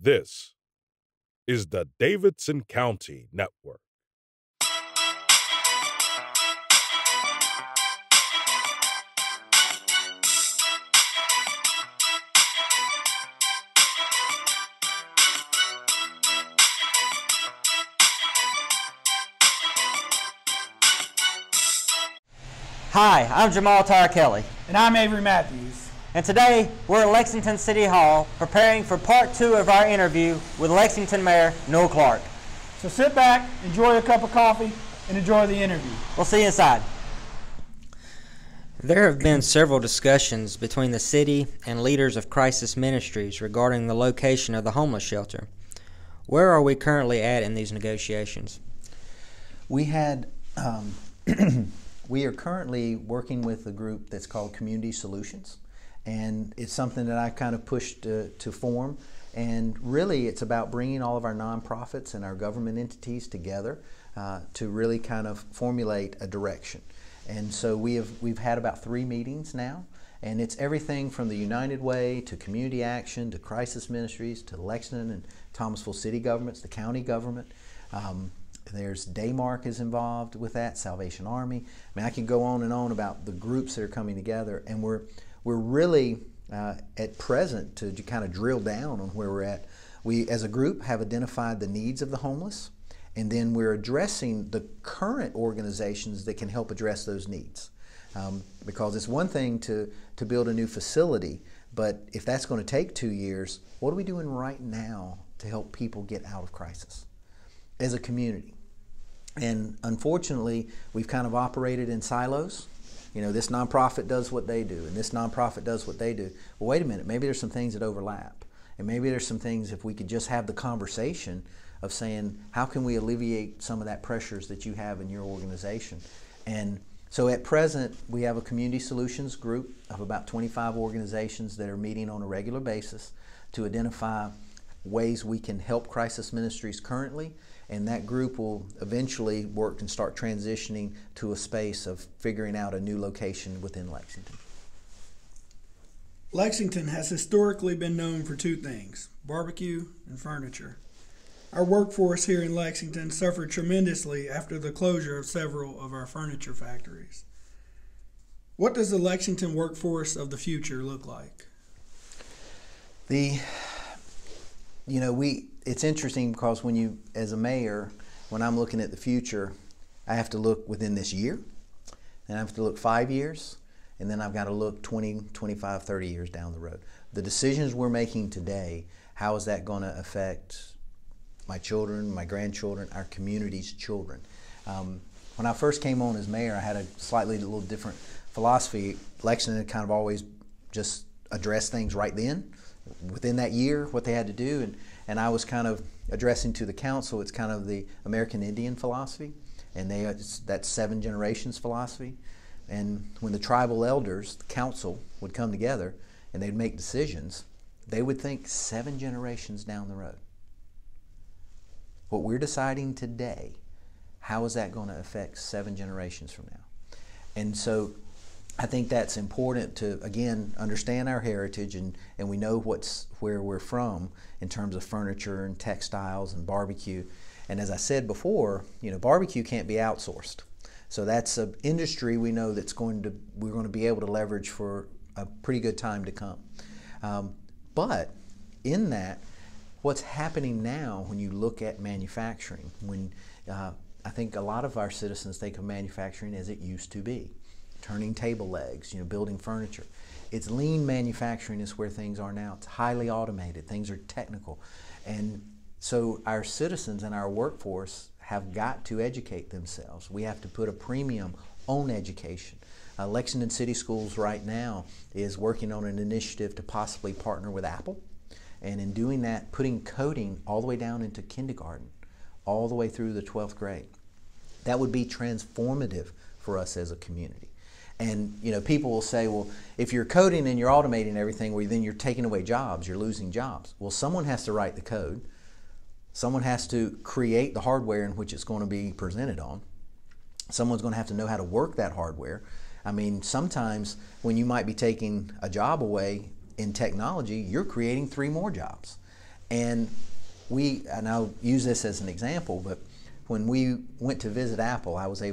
This is the Davidson County Network. Hi, I'm Jamal Tyre Kelly. And I'm Avery Matthews. And today we're at Lexington City Hall preparing for part 2 of our interview with Lexington Mayor Newell Clark. So sit back, enjoy a cup of coffee, and enjoy the interview. We'll see you inside. There have been several discussions between the city and leaders of Crisis Ministries regarding the location of the homeless shelter. Where are we currently at in these negotiations? We are currently working with a group that's called Community Solutions, and it's something that I kind of pushed to form. And really, it's about bringing all of our nonprofits and our government entities together to really kind of formulate a direction. And so we've had about 3 meetings now, and it's everything from the United Way to Community Action to Crisis Ministries to Lexington and Thomasville city governments, the county government. There's Daymark is involved with that, Salvation Army. I mean, I can go on and on about the groups that are coming together, and we're really at present to kind of drill down on where we're at. We, as a group, have identified the needs of the homeless, and then we're addressing the current organizations that can help address those needs. Because it's one thing to build a new facility, but if that's going to take 2 years, what are we doing right now to help people get out of crisis as a community? And unfortunately, we've kind of operated in silos. You know, this nonprofit does what they do, and this nonprofit does what they do. Well, wait a minute, maybe there's some things that overlap. And maybe there's some things, if we could just have the conversation of saying, how can we alleviate some of that pressures that you have in your organization? And so at present, we have a community solutions group of about 25 organizations that are meeting on a regular basis to identify ways we can help Crisis Ministries currently. And that group will eventually work and start transitioning to a space of figuring out a new location within Lexington. Lexington has historically been known for 2 things, barbecue and furniture. Our workforce here in Lexington suffered tremendously after the closure of several of our furniture factories. What does the Lexington workforce of the future look like? It's interesting because when you, as a mayor, when I'm looking at the future, I have to look within this year, and I have to look 5 years, and then I've got to look 20, 25, 30 years down the road. The decisions we're making today, how is that going to affect my children, my grandchildren, our community's children? When I first came on as mayor, I had a little different philosophy. Lexington had kind of always just addressed things right then, within that year, what they had to do, and I was kind of addressing to the council, it's kind of the American Indian philosophy, and that's 7 generations philosophy. And when the tribal elders, the council, would come together and they'd make decisions, they would think 7 generations down the road. What we're deciding today, how is that going to affect 7 generations from now? And so I think that's important to, again, understand our heritage, and we know where we're from in terms of furniture and textiles and barbecue. And as I said before, barbecue can't be outsourced. So that's an industry we know we're going to be able to leverage for a pretty good time to come. But in that, what's happening now when you look at manufacturing, I think a lot of our citizens think of manufacturing as it used to be. Turning table legs, building furniture. It's lean manufacturing is where things are now. It's highly automated. Things are technical. And so our citizens and our workforce have got to educate themselves. We have to put a premium on education. Lexington City Schools right now is working on an initiative to possibly partner with Apple. And in doing that, putting coding all the way down into kindergarten, all the way through the 12th grade. That would be transformative for us as a community. And people will say, well, if you're coding and you're automating everything, well, then you're taking away jobs, you're losing jobs. Well, someone has to write the code. Someone has to create the hardware in which it's going to be presented on. Someone's going to have to know how to work that hardware. I mean, sometimes when you might be taking a job away in technology, you're creating 3 more jobs. And I'll use this as an example, but when we went to visit Apple, I was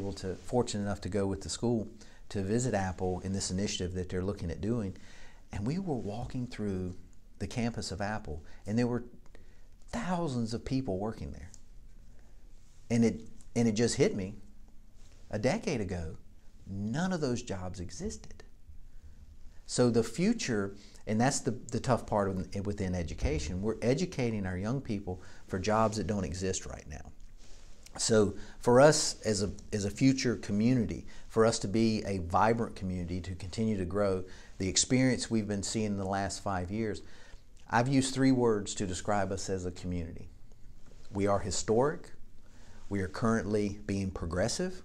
fortunate enough to go with the school to visit Apple in this initiative that they're looking at doing. And we were walking through the campus of Apple, and there were thousands of people working there. And it just hit me, a decade ago, none of those jobs existed. So the future, and that's the tough part within education, we're educating our young people for jobs that don't exist right now. So for us as a future community, for us to be a vibrant community, to continue to grow, the experience we've been seeing in the last 5 years, I've used 3 words to describe us as a community. We are historic, we are currently being progressive,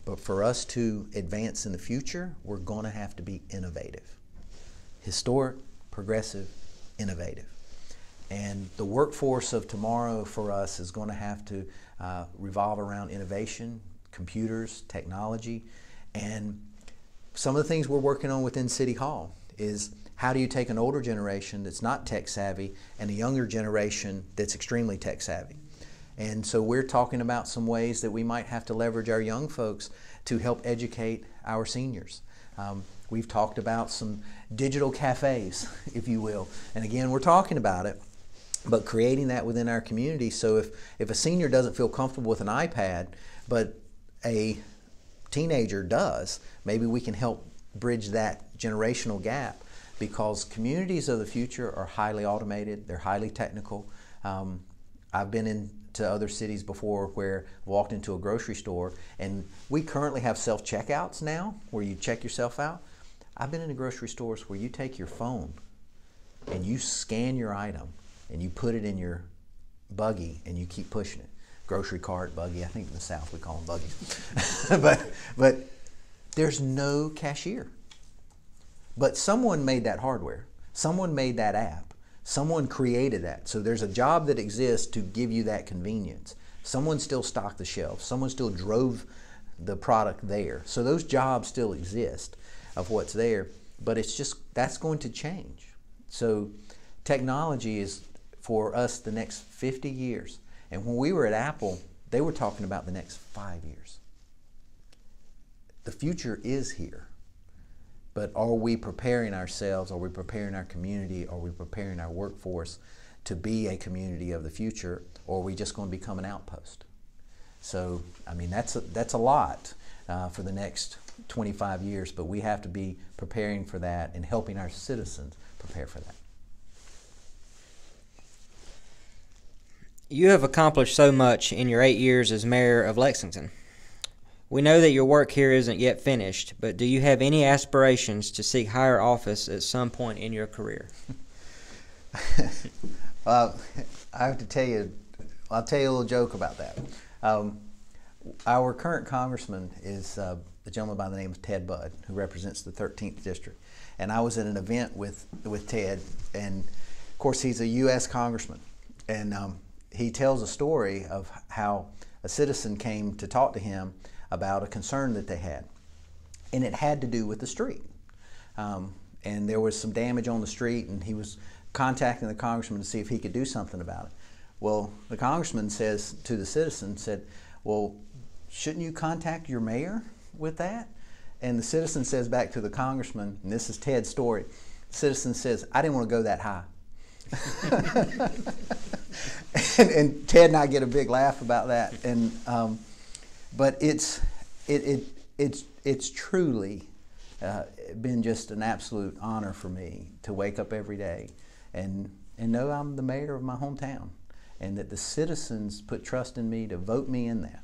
but for us to advance in the future, we're going to have to be innovative. Historic, progressive, innovative. And the workforce of tomorrow for us is going to have to revolve around innovation, computers, technology, and some of the things we're working on within City Hall is how do you take an older generation that's not tech savvy and a younger generation that's extremely tech savvy. And so we're talking about some ways that we might have to leverage our young folks to help educate our seniors. We've talked about some digital cafes, if you will. And again, we're talking about it, but creating that within our community. So if a senior doesn't feel comfortable with an iPad, but a teenager does, maybe we can help bridge that generational gap, because communities of the future are highly automated, they're highly technical. I've been into other cities before where I walked into a grocery store, and we currently have self-checkouts now where you check yourself out. I've been into grocery stores where you take your phone and you scan your item and you put it in your buggy and you keep pushing it. Grocery cart, buggy, I think in the South we call them buggies. but there's no cashier. But someone made that hardware. Someone made that app. Someone created that. So there's a job that exists to give you that convenience. Someone still stocked the shelf. Someone still drove the product there. So those jobs still exist of what's there, but it's just, that's going to change. So technology is for us the next 50 years. And when we were at Apple, they were talking about the next 5 years. The future is here. But are we preparing ourselves? Are we preparing our community? Are we preparing our workforce to be a community of the future? Or are we just going to become an outpost? So, I mean, that's a lot for the next 25 years, but we have to be preparing for that and helping our citizens prepare for that. You have accomplished so much in your 8 years as mayor of Lexington. We know that your work here isn't yet finished, but do you have any aspirations to seek higher office at some point in your career? I have to tell you, I'll tell you a little joke about that. Our current congressman is a gentleman by the name of Ted Budd, who represents the 13th District. And I was at an event with Ted, and of course he's a U.S. congressman. And he tells a story of how a citizen came to talk to him about a concern that they had. And it had to do with the street. And there was some damage on the street, and he was contacting the congressman to see if he could do something about it. Well, the congressman says to the citizen, said, well, shouldn't you contact your mayor with that? And the citizen says back to the congressman, and this is Ted's story, the citizen says, I didn't want to go that high. and Ted and I get a big laugh about that. And but it's truly been just an absolute honor for me to wake up every day and know I'm the mayor of my hometown, and that the citizens put trust in me to vote me in that.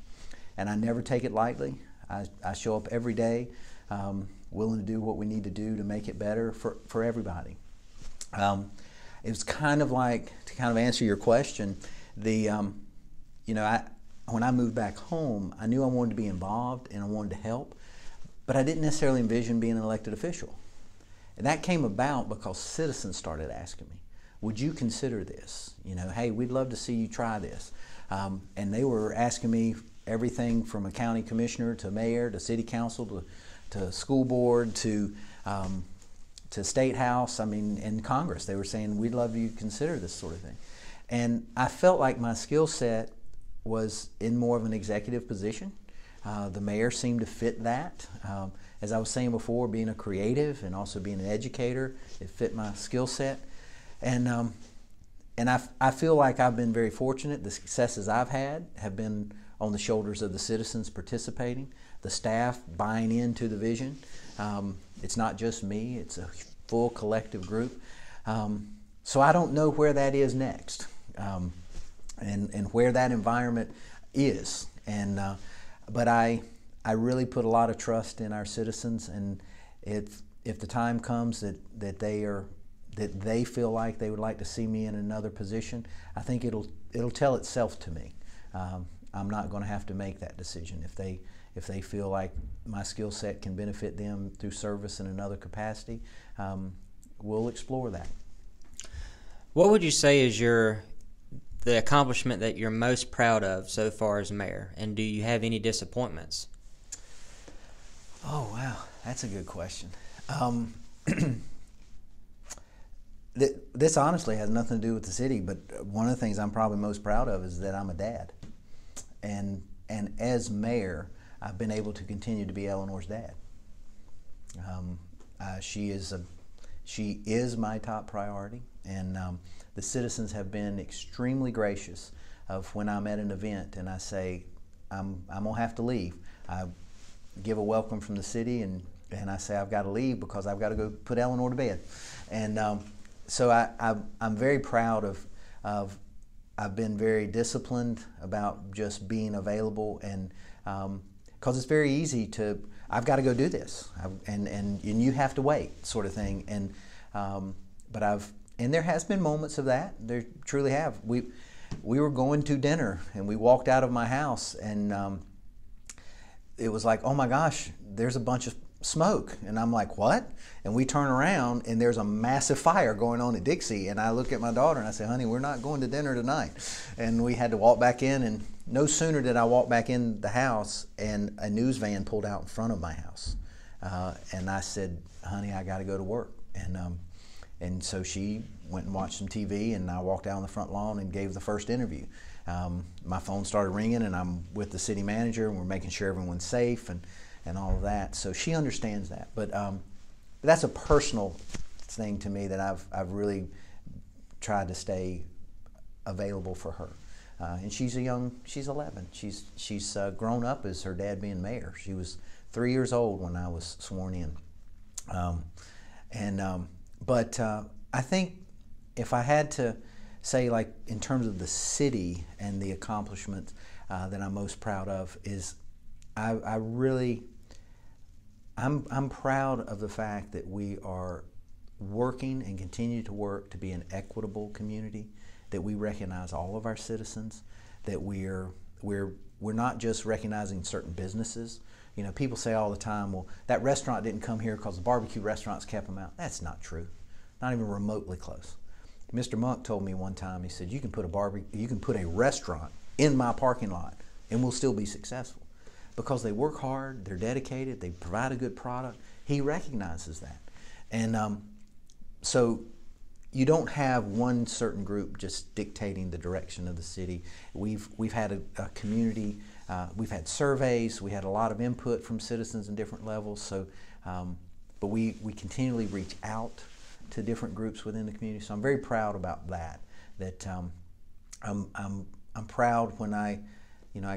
And I never take it lightly. I show up every day willing to do what we need to do to make it better for everybody. It was kind of like, to kind of answer your question, when I moved back home, I knew I wanted to be involved and I wanted to help, but I didn't necessarily envision being an elected official. And that came about because citizens started asking me, would you consider this? You know, hey, we'd love to see you try this. And they were asking me everything from a county commissioner to mayor to city council to school board to state house, I mean, in Congress. They were saying, we'd love you to consider this sort of thing. And I felt like my skill set was in more of an executive position. The mayor seemed to fit that. As I was saying before, being a creative and also being an educator, it fit my skill set. And I feel like I've been very fortunate. The successes I've had have been on the shoulders of the citizens participating, the staff buying into the vision. It's not just me, it's a full collective group. So I don't know where that is next, and where that environment is. But I really put a lot of trust in our citizens, and if the time comes that they feel like they would like to see me in another position, I think it'll tell itself to me. I'm not going to have to make that decision. If they feel like my skill set can benefit them through service in another capacity, we'll explore that. What would you say is the accomplishment that you're most proud of so far as mayor, and do you have any disappointments? Oh, wow, that's a good question. This honestly has nothing to do with the city, but one of the things I'm probably most proud of is that I'm a dad. And as mayor, I've been able to continue to be Eleanor's dad. She is my top priority, and the citizens have been extremely gracious of when I'm at an event and I say, I'm gonna have to leave. I give a welcome from the city, and I say I've got to leave because I've got to go put Eleanor to bed. And so I'm very proud of I've been very disciplined about just being available, and because it's very easy to, I've got to go do this, and you have to wait, sort of thing. And and there has been moments of that. There truly have. We were going to dinner, and we walked out of my house, and it was like, oh my gosh, there's a bunch of smoke. And I'm like, what? And we turn around, and there's a massive fire going on at Dixie. And I look at my daughter, and I say, honey, we're not going to dinner tonight. And we had to walk back in, and no sooner did I walk back in the house, and a news van pulled out in front of my house. And I said, honey, I got to go to work. And so she went and watched some TV, and I walked out on the front lawn and gave the first interview. My phone started ringing, and I'm with the city manager, and we're making sure everyone's safe and all of that. So she understands that. But that's a personal thing to me that I've really tried to stay available for her. And she's 11. She's grown up as her dad being mayor. She was 3 years old when I was sworn in. But I think if I had to say, like, in terms of the city and the accomplishments that I'm most proud of, is I'm proud of the fact that we are working and continue to work to be an equitable community, that we recognize all of our citizens, that we're not just recognizing certain businesses. You know, people say all the time, well, that restaurant didn't come here because the barbecue restaurants kept them out. That's not true. Not even remotely close. Mr. Monk told me one time, he said, you can put a restaurant in my parking lot and we'll still be successful. Because they work hard, they're dedicated, they provide a good product. He recognizes that. And so you don't have one certain group just dictating the direction of the city. We've had a community, we've had surveys, we had a lot of input from citizens in different levels. So, but we continually reach out to different groups within the community. So I'm very proud about that. That I'm proud when I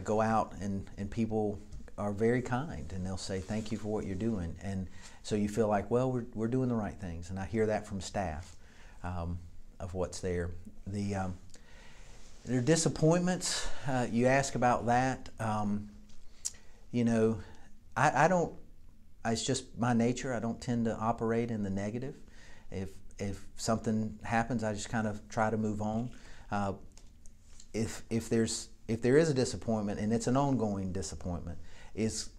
go out and people are very kind, and they'll say thank you for what you're doing, and so you feel like, well, we're doing the right things. And I hear that from staff of what's there. There are disappointments. You ask about that. I don't. It's just my nature. I don't tend to operate in the negative. If something happens, I just kind of try to move on. If there is a disappointment, and it's an ongoing disappointment, is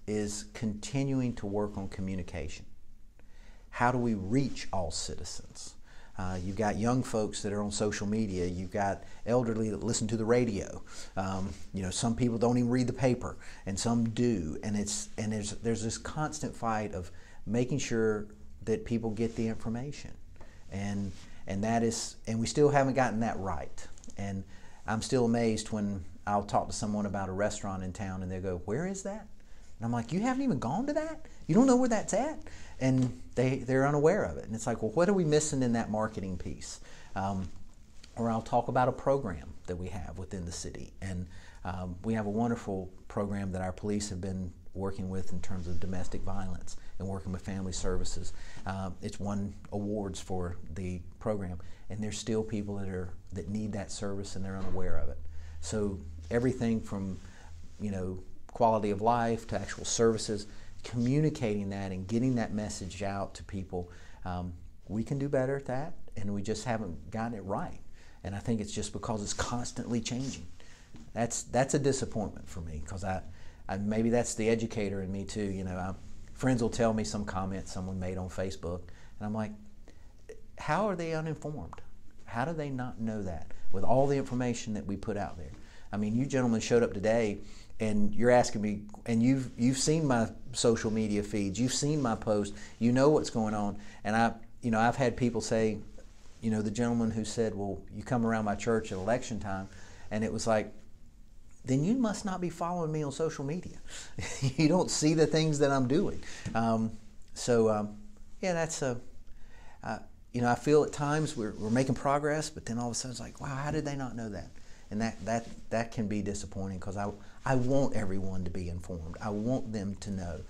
continuing to work on communication. How do we reach all citizens? You've got young folks that are on social media. You've got elderly that listen to the radio. Some people don't even read the paper, and some do. And there's this constant fight of making sure that people get the information, and we still haven't gotten that right. And I'm still amazed when I'll talk to someone about a restaurant in town and they go, "Where is that?" And I'm like, "You haven't even gone to that? You don't know where that's at?" And they're unaware of it. And it's like, well, what are we missing in that marketing piece? Or I'll talk about a program that we have within the city. And we have a wonderful program that our police have been working with in terms of domestic violence and working with family services. It's won awards for the program. And there's still people that need that service and they're unaware of it. So everything from, quality of life to actual services, communicating that and getting that message out to people, we can do better at that, and we just haven't gotten it right. And I think it's just because it's constantly changing. That's a disappointment for me, because I maybe that's the educator in me too. Friends will tell me some comment someone made on Facebook, and I'm like, how are they uninformed? How do they not know that with all the information that we put out there? I mean, you gentlemen showed up today, and you're asking me, and you've seen my social media feeds, you've seen my posts, you know what's going on, and I've had people say, the gentleman who said, "Well, you come around my church at election time," and it was like, then you must not be following me on social media. You don't see the things that I'm doing. That's I feel at times we're making progress, but then all of a sudden it's like, wow, how did they not know that? And that can be disappointing, because I want everyone to be informed. I want them to know.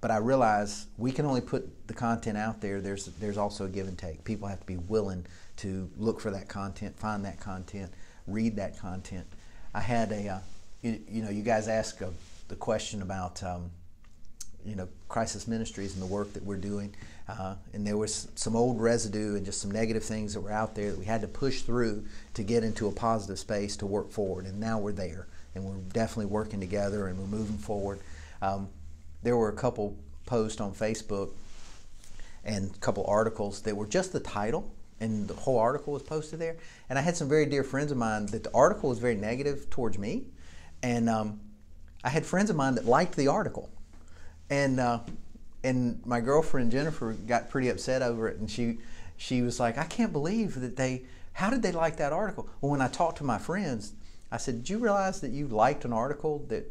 But I realize we can only put the content out there. There's also a give and take. People have to be willing to look for that content, find that content, read that content. I had you guys asked the question about Crisis Ministries and the work that we're doing, and there was some old residue and just some negative things that were out there that we had to push through to get into a positive space to work forward. And now we're there, and we're definitely working together, and we're moving forward. There were a couple posts on Facebook and a couple articles that were just the title, and the whole article was posted there. And I had some very dear friends of mine that the article was very negative towards me, and I had friends of mine that liked the article, and my girlfriend Jennifer got pretty upset over it, and she was like, "I can't believe that how did they like that article?" Well, when I talked to my friends, I said, "Did you realize that you liked an article that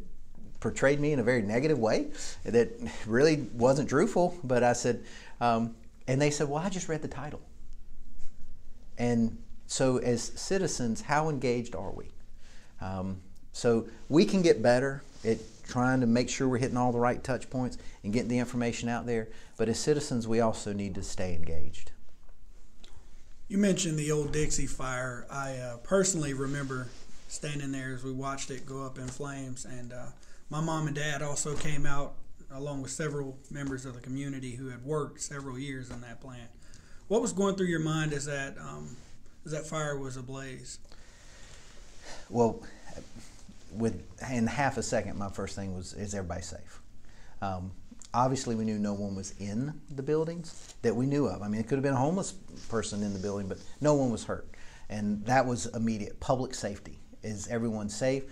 portrayed me in a very negative way, that really wasn't truthful?" But I said, and they said, "Well, I just read the title." And so as citizens, how engaged are we? So we can get better at trying to make sure we're hitting all the right touch points and getting the information out there. But as citizens, we also need to stay engaged. You mentioned the old Dixie Fire. I personally remember standing there as we watched it go up in flames, and my mom and dad also came out along with several members of the community who had worked several years in that plant. What was going through your mind as that fire was ablaze? Well, in half a second, my first thing was, is everybody safe? Obviously, we knew no one was in the buildings that we knew of. I mean, it could have been a homeless person in the building, but no one was hurt. And that was immediate. Public safety. Is everyone safe?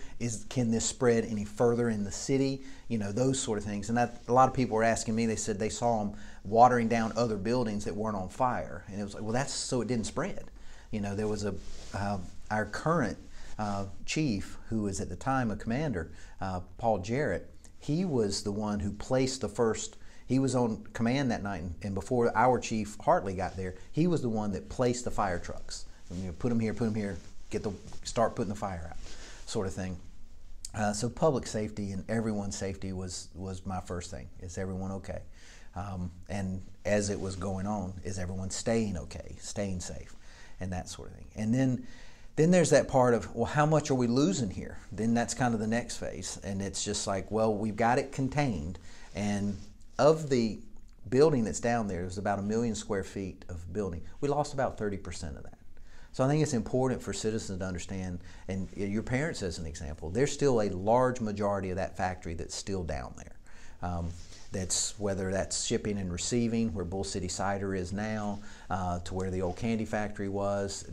Can this spread any further in the city? Those sort of things. And a lot of people were asking me, they said they saw them watering down other buildings that weren't on fire. And it was like, well, that's so it didn't spread. There was our current chief, who was at the time a commander, Paul Jarrett. He was the one who placed he was on command that night, and before our chief Hartley got there, he was the one that placed the fire trucks. Put them here, start putting the fire out, sort of thing. So public safety and everyone's safety was my first thing. Is everyone okay? And as it was going on, is everyone staying okay, staying safe, and that sort of thing. And then there's that part of, well, how much are we losing here? Then that's kind of the next phase, and it's just like, well, we've got it contained, and of the building that's down there, there's about 1 million square feet of building. We lost about 30% of that. So I think it's important for citizens to understand, and your parents as an example, there's still a large majority of that factory that's still down there. Whether that's shipping and receiving, where Bull City Cider is now, to where the old candy factory was.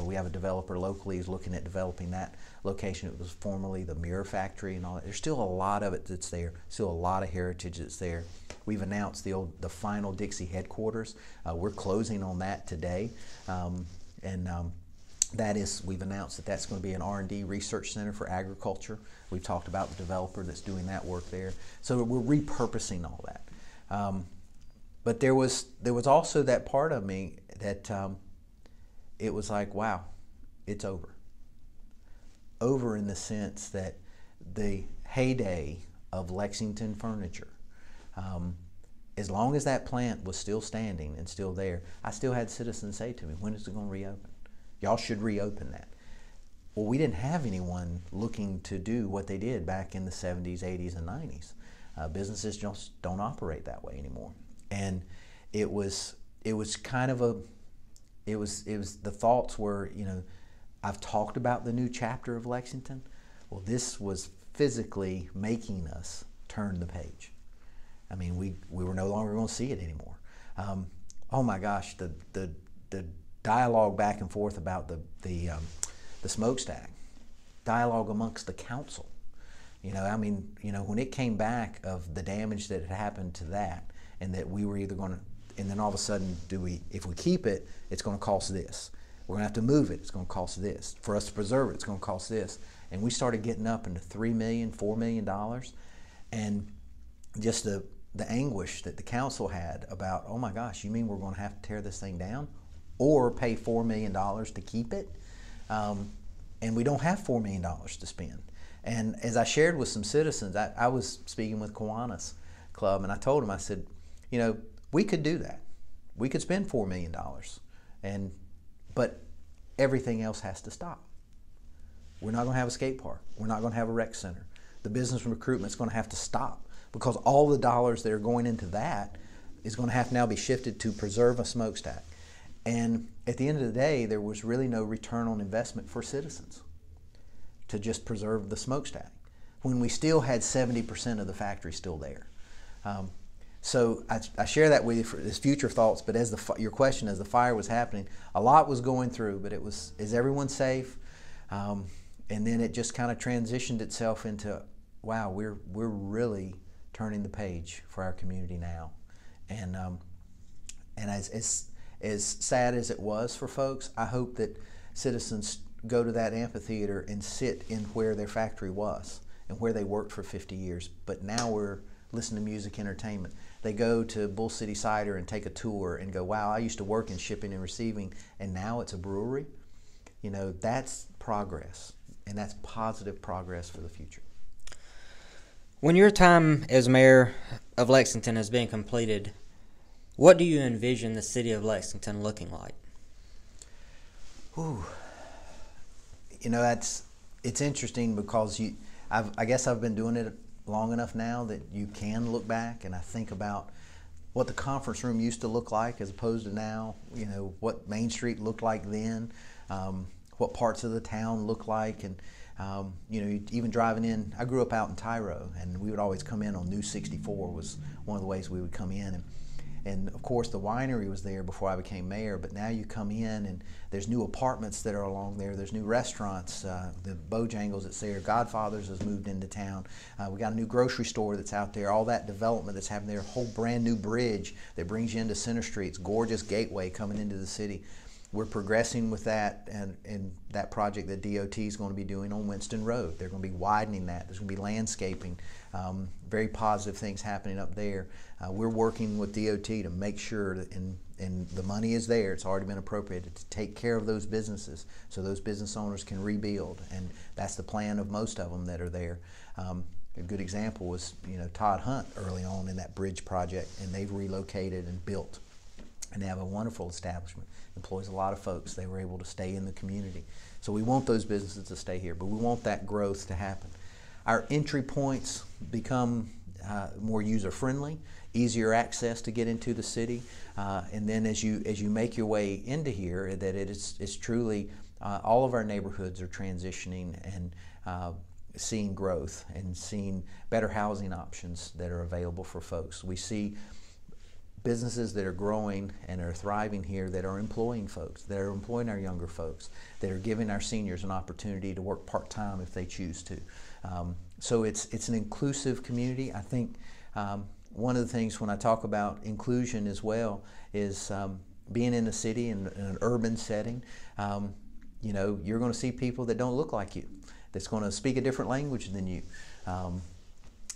We have a developer locally who's looking at developing that location. It was formerly the mirror factory and all that. There's still a lot of it that's there, still a lot of heritage that's there. We've announced the final Dixie headquarters. We're closing on that today. And that is, we've announced that that's going to be an R&D research center for agriculture. We've talked about the developer that's doing that work there. So we're repurposing all that. But there was also that part of me that it was like, wow, it's over. Over in the sense that the heyday of Lexington furniture, as long as that plant was still standing and still there, I still had citizens say to me, when is it going to reopen? Y'all should reopen that. Well, we didn't have anyone looking to do what they did back in the 70s, 80s, and 90s. Businesses just don't operate that way anymore. And it was kind of the thoughts were, you know, I've talked about the new chapter of Lexington. Well, this was physically making us turn the page. I mean, we were no longer going to see it anymore. Oh my gosh, the dialogue back and forth about the smokestack, dialogue amongst the council. You know, I mean, you know, when it came back of the damage that had happened to that, and that we were either going to, and then all of a sudden, if we keep it, it's going to cost this. We're going to have to move it, it's going to cost this. For us to preserve it, it's going to cost this. And we started getting up into $3 million, $4 million, and just the anguish that the council had about, oh my gosh, you mean we're going to have to tear this thing down or pay $4 million to keep it? And we don't have $4 million to spend. And as I shared with some citizens, I was speaking with Kiwanis Club, and I told them, I said, you know, we could do that. We could spend $4 million, but everything else has to stop. We're not going to have a skate park. We're not going to have a rec center. The business recruitment is going to have to stop, because all the dollars that are going into that is going to have to now be shifted to preserve a smokestack. And at the end of the day, there was really no return on investment for citizens to just preserve the smokestack when we still had 70% of the factory still there. So I share that with you for as future thoughts, but as your question, as the fire was happening, a lot was going through, but it was, is everyone safe? And then it just kind of transitioned itself into, wow, we're really turning the page for our community now. And as sad as it was for folks, I hope that citizens go to that amphitheater and sit in where their factory was and where they worked for 50 years. But now we're listening to music entertainment. They go to Bull City Cider and take a tour and go, wow, I used to work in shipping and receiving, and now it's a brewery. You know, that's progress, and that's positive progress for the future. When your time as mayor of Lexington has been completed, what do you envision the city of Lexington looking like? Ooh. You know, it's interesting because I guess I've been doing it long enough now that you can look back, and I think about what the conference room used to look like as opposed to now, you know, what Main Street looked like then, what parts of the town look like, and you know, even driving in, I grew up out in Tyro, and we would always come in on New 64 was one of the ways we would come in. And of course the winery was there before I became mayor, but now you come in and there's new apartments that are along there, there's new restaurants, the Bojangles that's there, Godfather's has moved into town, we got a new grocery store that's out there, all that development that's happening there, a whole brand new bridge that brings you into Center Street, it's a gorgeous gateway coming into the city. We're progressing with that, and that project that DOT is going to be doing on Winston Road. They're going to be widening that. There's going to be landscaping, very positive things happening up there. We're working with DOT to make sure that, and the money is there, it's already been appropriated, to take care of those businesses so those business owners can rebuild, and that's the plan of most of them that are there. A good example was, you know, Todd Hunt early on in that bridge project, and they've relocated and built. And they have a wonderful establishment, employs a lot of folks. They were able to stay in the community. So we want those businesses to stay here, but we want that growth to happen. Our entry points become more user-friendly, easier access to get into the city. And then as you make your way into here, that it's truly, all of our neighborhoods are transitioning and seeing growth and seeing better housing options that are available for folks. We see businesses that are growing and are thriving here, that are employing folks, that are employing our younger folks, that are giving our seniors an opportunity to work part-time if they choose to. So it's an inclusive community. I think one of the things when I talk about inclusion as well is being in the city in an urban setting, you know, you're going to see people that don't look like you, that's going to speak a different language than you.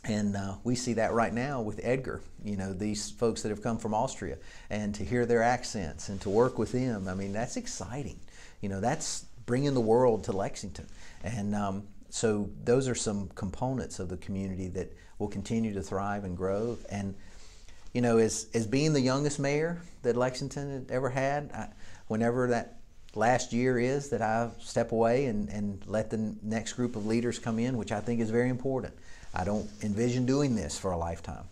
And we see that right now with Edgar, you know, these folks that have come from Austria, and to hear their accents and to work with them, I mean, that's exciting. You know, that's bringing the world to Lexington. And so those are some components of the community that will continue to thrive and grow. And, you know, as being the youngest mayor that Lexington had ever had, whenever that last year is that I step away and let the next group of leaders come in, which I think is very important. I don't envision doing this for a lifetime.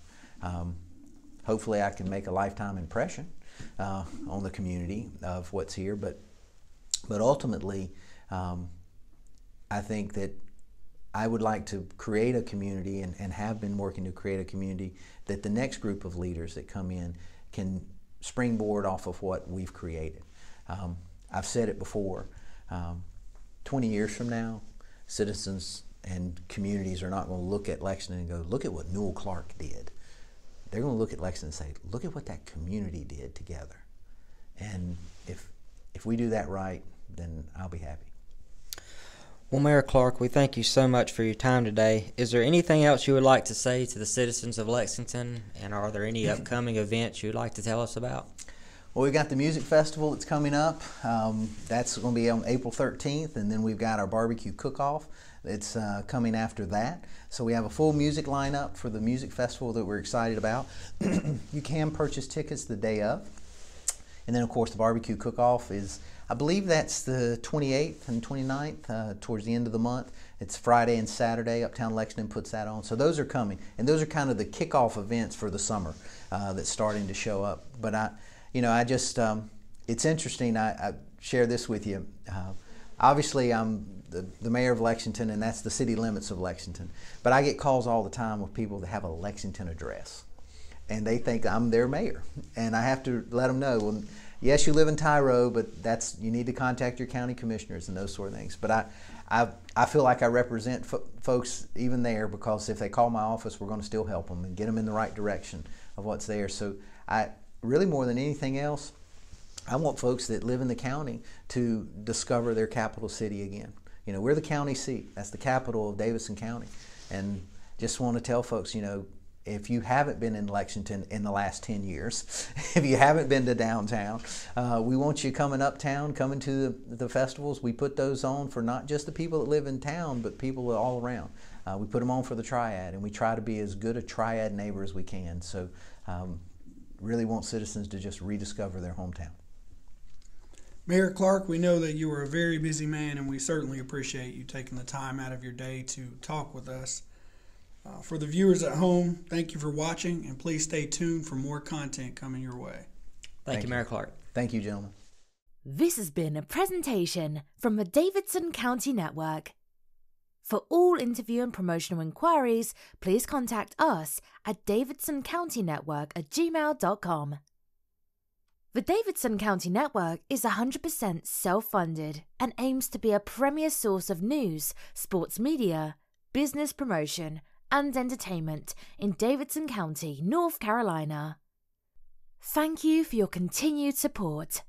Hopefully I can make a lifetime impression on the community of what's here, but ultimately I think that I would like to create a community and have been working to create a community that the next group of leaders that come in can springboard off of what we've created. I've said it before, 20 years from now, citizens and communities are not going to look at Lexington and go, look at what Newell Clark did. They're going to look at Lexington and say, look at what that community did together. And if we do that right, then I'll be happy. Well, Mayor Clark, we thank you so much for your time today. Is there anything else you would like to say to the citizens of Lexington, and are there any upcoming events you'd like to tell us about? Well, we've got the music festival that's coming up. That's going to be on April 13th, and then we've got our barbecue cook-off that's coming after that. So we have a full music lineup for the music festival that we're excited about. You can purchase tickets the day of. And then, of course, the barbecue cook-off is, I believe that's the 28th and 29th, towards the end of the month. It's Friday and Saturday. Uptown Lexington puts that on. So those are coming. And those are kind of the kickoff events for the summer that's starting to show up. But it's interesting. I share this with you. Obviously, I'm the mayor of Lexington, and that's the city limits of Lexington. But I get calls all the time with people that have a Lexington address, and they think I'm their mayor. And I have to let them know, well, yes, you live in Tyro, but you need to contact your county commissioners and those sort of things. But I feel like I represent folks even there, because if they call my office, we're going to still help them and get them in the right direction of what's there. So I really, more than anything else, I want folks that live in the county to discover their capital city again. You know, we're the county seat. That's the capital of Davidson County. And just want to tell folks, you know, if you haven't been in Lexington in the last 10 years, if you haven't been to downtown, we want you coming uptown, coming to the festivals. We put those on for not just the people that live in town, but people all around. We put them on for the triad, and we try to be as good a triad neighbor as we can. So really want citizens to just rediscover their hometown. Mayor Clark, we know that you are a very busy man, and we certainly appreciate you taking the time out of your day to talk with us. For the viewers at home, thank you for watching, and please stay tuned for more content coming your way. Thank you, Mayor Clark. Thank you, gentlemen. This has been a presentation from the Davidson County Network. For all interview and promotional inquiries, please contact us at davidsoncounty.network@gmail.com. The Davidson County Network is 100% self-funded and aims to be a premier source of news, sports media, business promotion, and entertainment in Davidson County, North Carolina. Thank you for your continued support.